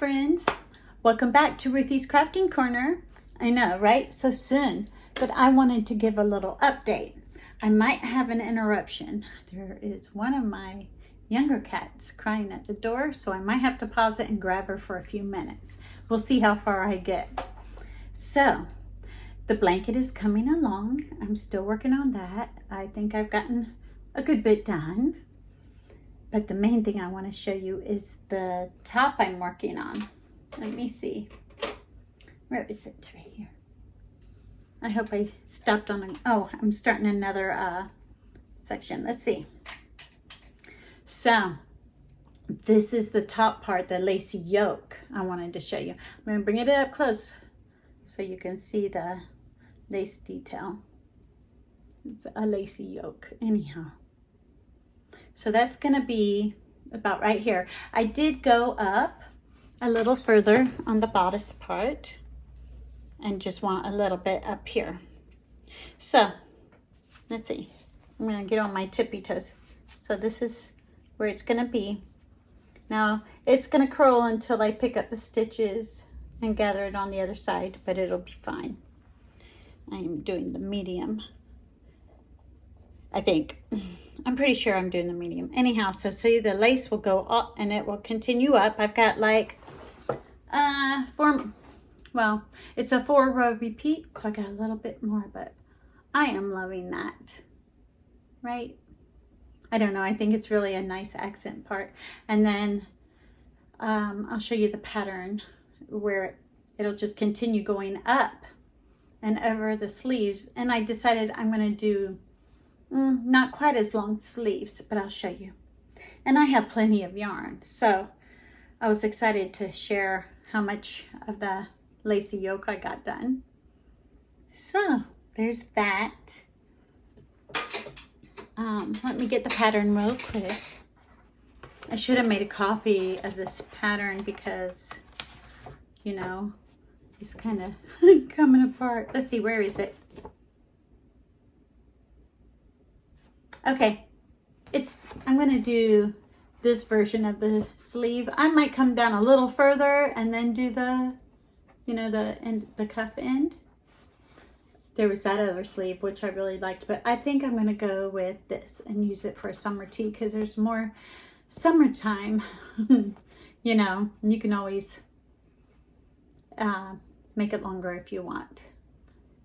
friends. Welcome back to Ruthie's Crafting Corner. I know, right? So soon. But I wanted to give a little update. I might have an interruption. There is one of my younger cats crying at the door, so I might have to pause it and grab her for a few minutes. We'll see how far I get. So, the blanket is coming along. I'm still working on that. I think I've gotten a good bit done. But the main thing I want to show you is the top I'm working on. Let me see. Where is it? Right here. I hope I stopped on I'm starting another section. Let's see. So, this is the top part, the lacy yoke I wanted to show you. I'm going to bring it up close so you can see the lace detail. It's a lacy yoke anyhow. So that's going to be about right here. I did go up a little further on the bodice part and just want a little bit up here. So let's see. I'm going to get on my tippy toes. So this is where it's going to be. Now it's going to curl until I pick up the stitches and gather it on the other side, but it'll be fine. I'm doing the medium, I think. I'm pretty sure I'm doing the medium. Anyhow, so see the lace will go up and it will continue up. I've got like it's a 4-row repeat, so I got a little bit more, but I am loving that, right? I don't know, I think it's really a nice accent part. And then I'll show you the pattern where it'll just continue going up and over the sleeves. And I decided I'm going to do not quite as long sleeves, but I'll show you. And I have plenty of yarn, so I was excited to share how much of the lacy yoke I got done. So there's that. Let me get the pattern real quick. I should have made a copy of this pattern because, you know, it's kind of coming apart. Let's see, where is it? Okay, I'm going to do this version of the sleeve. I might come down a little further and then do the, the cuff end. There was that other sleeve, which I really liked, but I think I'm going to go with this and use it for a summer tee because there's more summertime, you know, you can always make it longer if you want.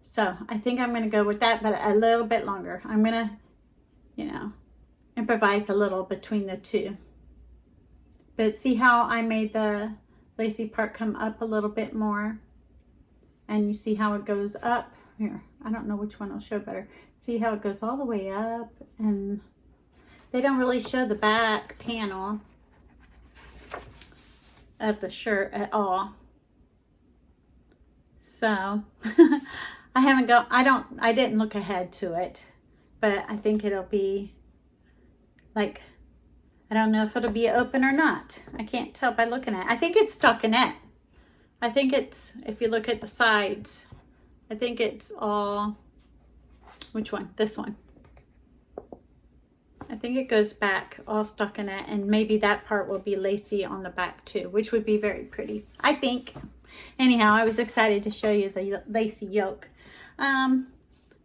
So I think I'm going to go with that, but a little bit longer. I'm going to improvise a little between the two. But see how I made the lacy part come up a little bit more? And you see how it goes up? Here, I don't know which one will show better. See how it goes all the way up? And they don't really show the back panel of the shirt at all. So, I didn't look ahead to it. But I think it'll be like, I don't know if it'll be open or not. I can't tell by looking at it. I think it's stockinette. I think it's, if you look at the sides, I think it's all, which one? This one. I think it goes back all stockinette, and maybe that part will be lacy on the back too, which would be very pretty, I think. Anyhow, I was excited to show you the lacy yoke.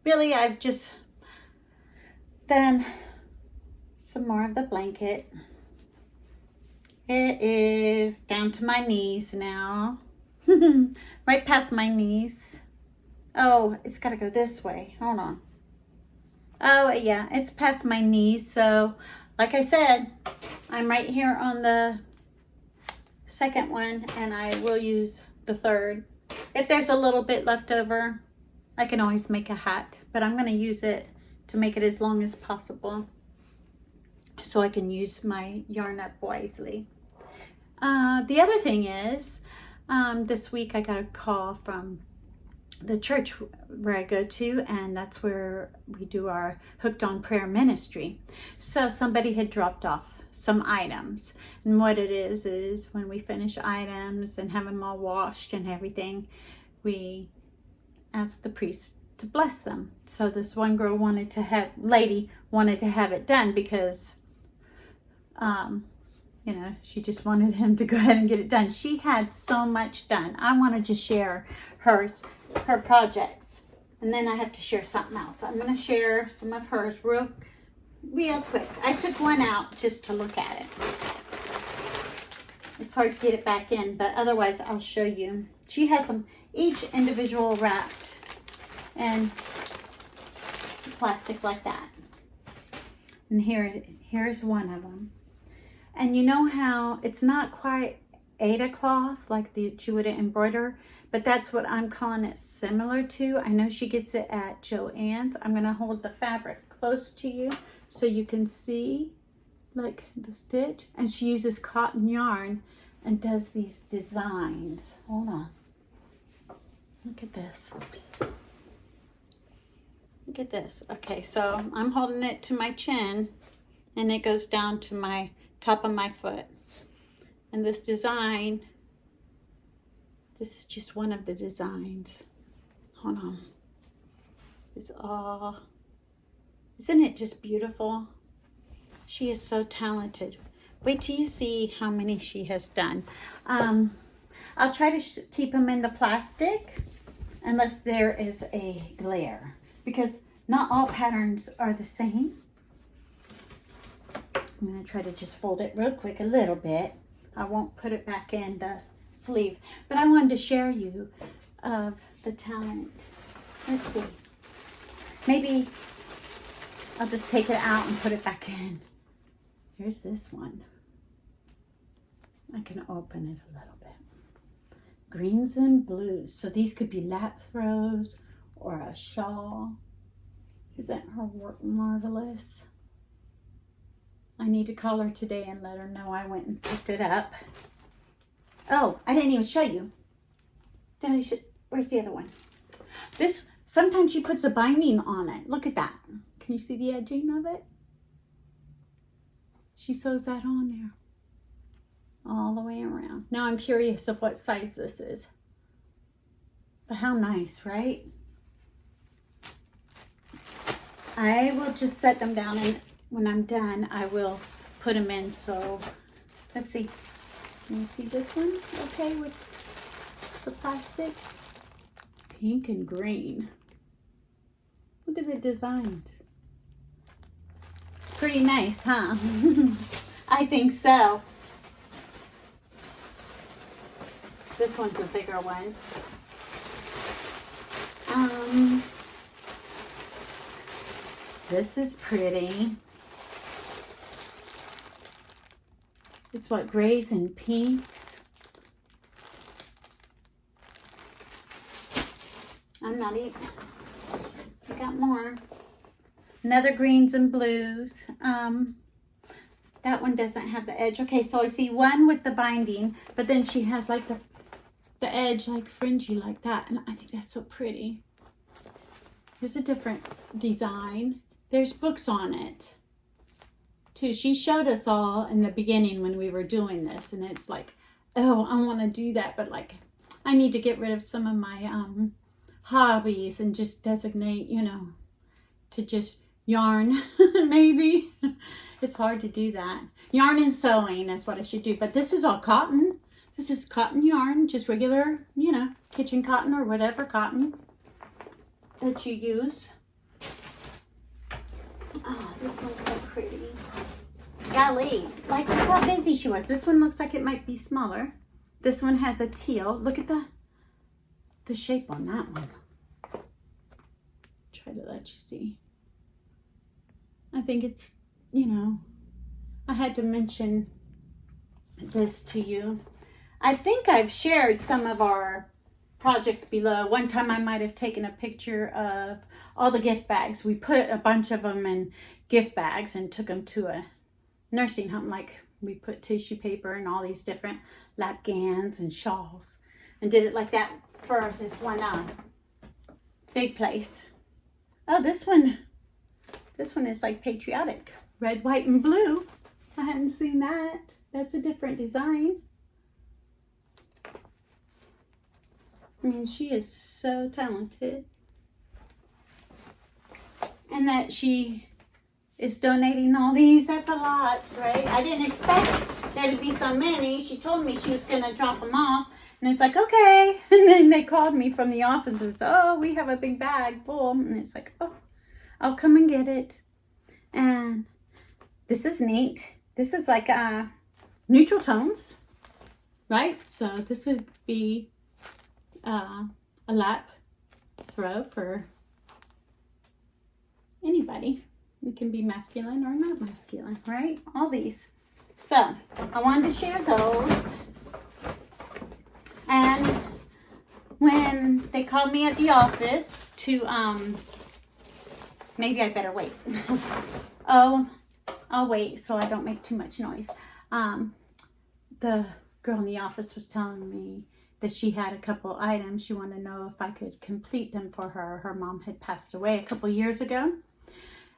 Really, I've just done some more of the blanket. It is down to my knees now. Right past my knees. Oh, it's got to go this way. Hold on. Oh, yeah, it's past my knees. So, like I said, I'm right here on the second one, and I will use the third. If there's a little bit left over, I can always make a hat, but I'm going to use it to make it as long as possible so I can use my yarn up wisely. The other thing is, this week I got a call from the church where I go to, and that's where we do our Hooked on Prayer ministry. So somebody had dropped off some items, and what it is when we finish items and have them all washed and everything, we ask the priest to bless them. So this one girl lady wanted to have it done because you know, she just wanted him to go ahead and get it done. She had so much done. I wanted to share her projects. And then I have to share something else. I'm going to share some of hers real quick. I took one out just to look at it. It's hard to get it back in, but otherwise I'll show you. She had them each individual wrapped in plastic like that. And here's one of them. And you know how it's not quite Aida cloth like that you would embroider, but that's what I'm calling it similar to. I know she gets it at Joann's. I'm going to hold the fabric close to you so you can see like the stitch. And she uses cotton yarn and does these designs. Hold on. Look at this. Look at this. Okay, so I'm holding it to my chin and it goes down to my top of my foot. And this design, this is just one of the designs. Hold on. It's all, isn't it just beautiful? She is so talented. Wait till you see how many she has done. I'll try to keep them in the plastic unless there is a glare, because not all patterns are the same. I'm going to try to just fold it real quick a little bit. I won't put it back in the sleeve, but I wanted to share you of the talent. Let's see. Maybe I'll just take it out and put it back in. Here's this one. I can open it a little bit. Greens and blues. So these could be lap throws or a shawl. Isn't her work marvelous? I need to call her today and let her know I went and picked it up. Oh, I didn't even show you. Where's the other one? This, sometimes she puts a binding on it. Look at that. Can you see the edging of it? She sews that on there. All the way around. Now I'm curious of what size this is. But how nice, right? I will just set them down, and when I'm done, I will put them in. So let's see. Can you see this one? Okay, with the plastic. Pink and green. Look at the designs. Pretty nice, huh? I think so. This one's a bigger one. This is pretty. It's what, grays and pinks. I'm not even, I got more. Another greens and blues. That one doesn't have the edge. Okay, so I see one with the binding, but then she has like the edge like fringy like that, and I think that's so pretty. Here's a different design. There's books on it too. She showed us all in the beginning when we were doing this, and it's like, oh, I want to do that, but like I need to get rid of some of my hobbies and just designate, you know, to just yarn. Maybe it's hard to do that. Yarn and sewing is what I should do, but this is all cotton. This is cotton yarn, just regular, you know, kitchen cotton or whatever cotton that you use. Oh, this one's so pretty. Golly, like look how busy she was. This one looks like it might be smaller. This one has a teal. Look at the shape on that one. Try to let you see. I think it's, you know, I had to mention this to you. I think I've shared some of our projects below. One time I might have taken a picture of all the gift bags. We put a bunch of them in gift bags and took them to a nursing home. Like we put tissue paper and all these different lap gowns and shawls and did it like that for this one big place. Oh, this one is like patriotic. Red, white, and blue. I hadn't seen that. That's a different design. I mean, she is so talented. And that she is donating all these. That's a lot, right? I didn't expect there to be so many. She told me she was going to drop them off. And it's like, okay. And then they called me from the office and said, oh, we have a big bag full. And it's like, oh, I'll come and get it. And this is neat. This is like neutral tones, right? So this would be a lap throw for anybody. It can be masculine or not masculine, right? All these. So I wanted to share those. And when they called me at the office to, maybe I better wait. Oh, I'll wait so I don't make too much noise. The girl in the office was telling me that she had a couple items. She wanted to know if I could complete them for her. Her mom had passed away a couple years ago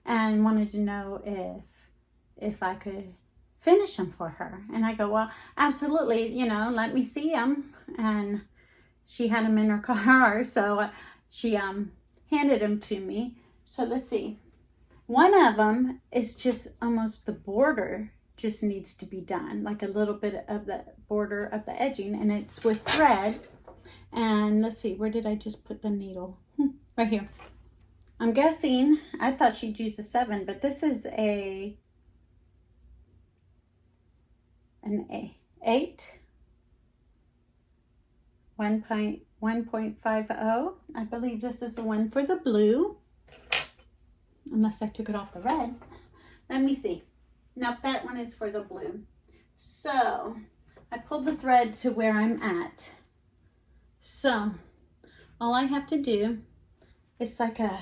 and wanted to know if I could finish them for her. And I go, well, absolutely, you know, let me see them. And she had them in her car, so she handed them to me. So let's see. One of them is just almost the border just needs to be done, like a little bit of the border of the edging, and it's with thread. And let's see, where did I just put the needle? Right here. I'm guessing, I thought she'd use a 7, but this is an 8, 1.50. I believe this is the one for the blue, unless I took it off the red. Let me see. Nope, that one is for the blue. So I pulled the thread to where I'm at. So all I have to do, it's like a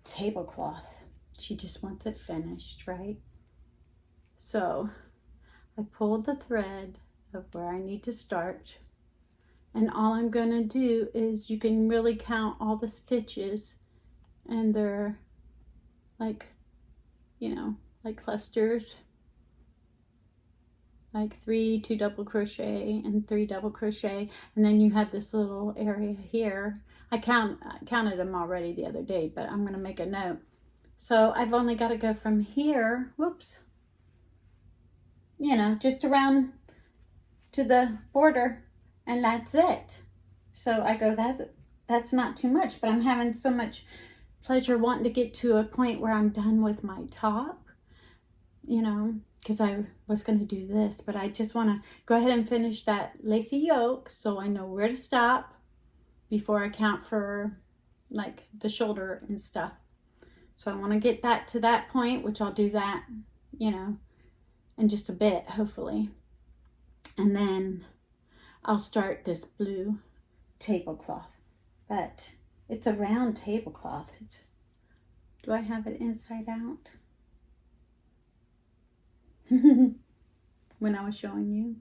tablecloth. She just wants it finished, right? So I pulled the thread of where I need to start. And all I'm gonna do is, you can really count all the stitches, and they're like, you know, like clusters, like 2 double crochet and 3 double crochet. And then you have this little area here. I counted them already the other day, but I'm gonna make a note. So I've only got to go from here, whoops, you know, just around to the border, and that's it. So I go, that's not too much, but I'm having so much pleasure wanting to get to a point where I'm done with my top, you know, because I was going to do this, but I just want to go ahead and finish that lacy yoke so I know where to stop before I count for like the shoulder and stuff. So I want to get that to that point, which I'll do that, you know, in just a bit, hopefully. And then I'll start this blue tablecloth, but it's a round tablecloth. Do I have it inside out? When I was showing you?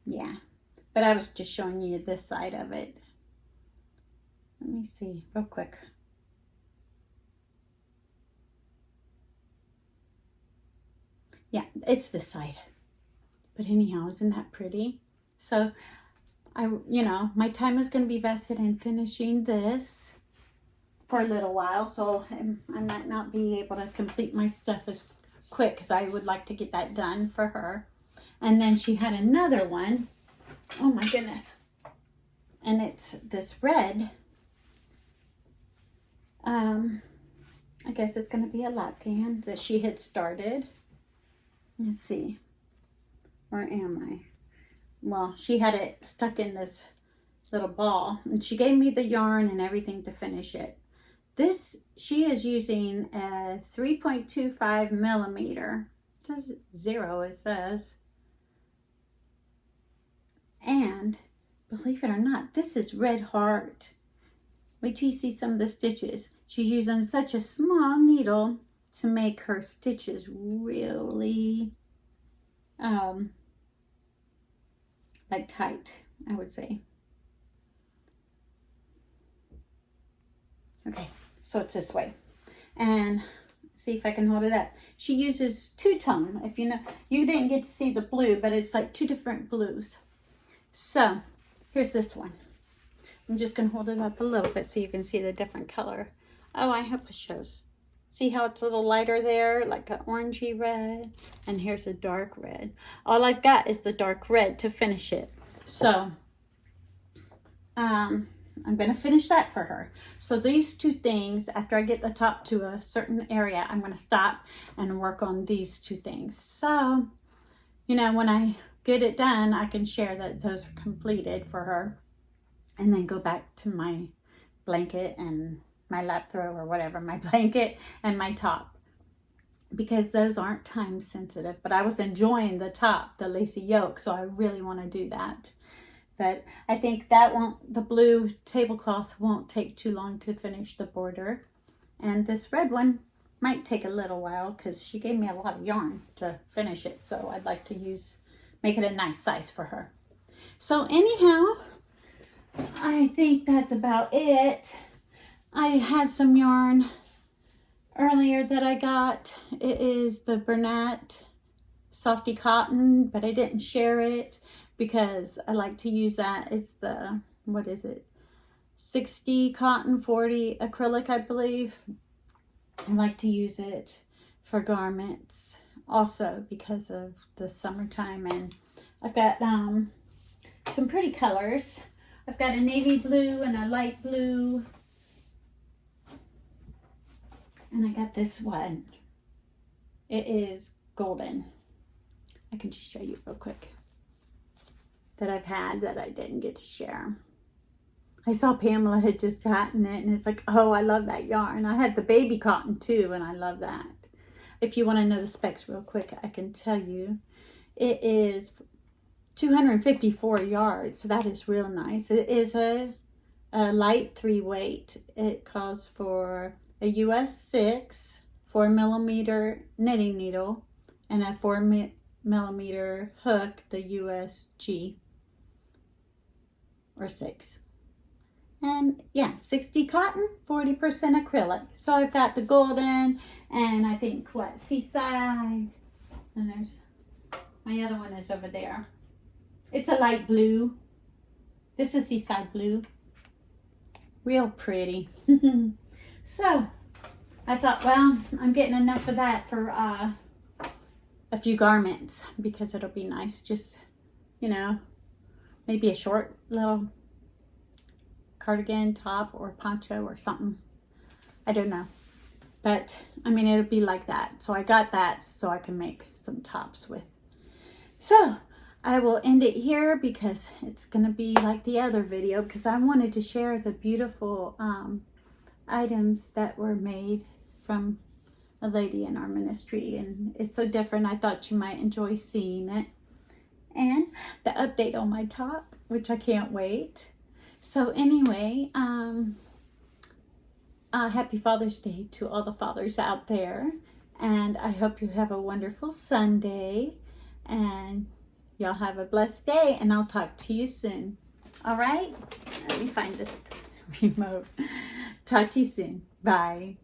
Yeah, but I was just showing you this side of it. Let me see real quick. Yeah, it's this side. But anyhow, isn't that pretty? So you know, my time is going to be vested in finishing this for a little while. So I might not be able to complete my stuff as quick because I would like to get that done for her. And then she had another one. Oh my goodness. And it's this red. I guess it's going to be a lap band that she had started. Let's see. Where am I? Well, she had it stuck in this little ball, and she gave me the yarn and everything to finish it. This, she is using a 3.25 millimeter. It says 0, it says. And believe it or not, this is Red Heart. Wait till you see some of the stitches. She's using such a small needle to make her stitches really like tight, I would say. Okay, so it's this way. And see if I can hold it up. She uses two-tone. If you know, you didn't get to see the blue, but it's like 2 different blues. So here's this one. I'm just gonna hold it up a little bit so you can see the different color. Oh, I hope it shows. See how it's a little lighter there, like an orangey red, and here's a dark red. All I've got is the dark red to finish it. So I'm going to finish that for her. So these two things, after I get the top to a certain area, I'm going to stop and work on these two things. So, you know, when I get it done, I can share that those are completed for her, and then go back to my blanket and my lap throw or whatever, my blanket and my top, because those aren't time sensitive. But I was enjoying the top, the lacy yoke, so I really want to do that. But I think that the blue tablecloth won't take too long to finish the border. And this red one might take a little while because she gave me a lot of yarn to finish it. So I'd like to make it a nice size for her. So anyhow, I think that's about it. I had some yarn earlier that I got. It is the Bernat Softy Cotton, but I didn't share it because I like to use that. It's the, what is it? 60 cotton, 40 acrylic, I believe. I like to use it for garments also because of the summertime. And I've got some pretty colors. I've got a navy blue and a light blue. And I got this one. It is golden. I can just show you real quick. That I've had that I didn't get to share. I saw Pamela had just gotten it, and it's like, oh, I love that yarn. I had the baby cotton too, and I love that. If you want to know the specs real quick, I can tell you. It is 254 yards, so that is real nice. It is a light 3-weight. It calls for a US 6 4mm knitting needle and a 4mm hook, the US G or 6. And yeah, 60 cotton, 40% acrylic. So I've got the golden and I think what, Seaside, and there's my other one is over there. It's a light blue. This is Seaside blue. Real pretty. So I thought, well, I'm getting enough of that for a few garments because it'll be nice. Just, you know, maybe a short little cardigan top or poncho or something. I don't know. But I mean, it'll be like that. So I got that so I can make some tops with. So I will end it here because it's going to be like the other video, because I wanted to share the beautiful items that were made from a lady in our ministry, and it's so different. I thought you might enjoy seeing it, and the update on my top, which I can't wait. So anyway, happy Father's Day to all the fathers out there, and I hope you have a wonderful Sunday, and y'all have a blessed day, and I'll talk to you soon. All right, let me find this remote. Talk to you soon. Bye.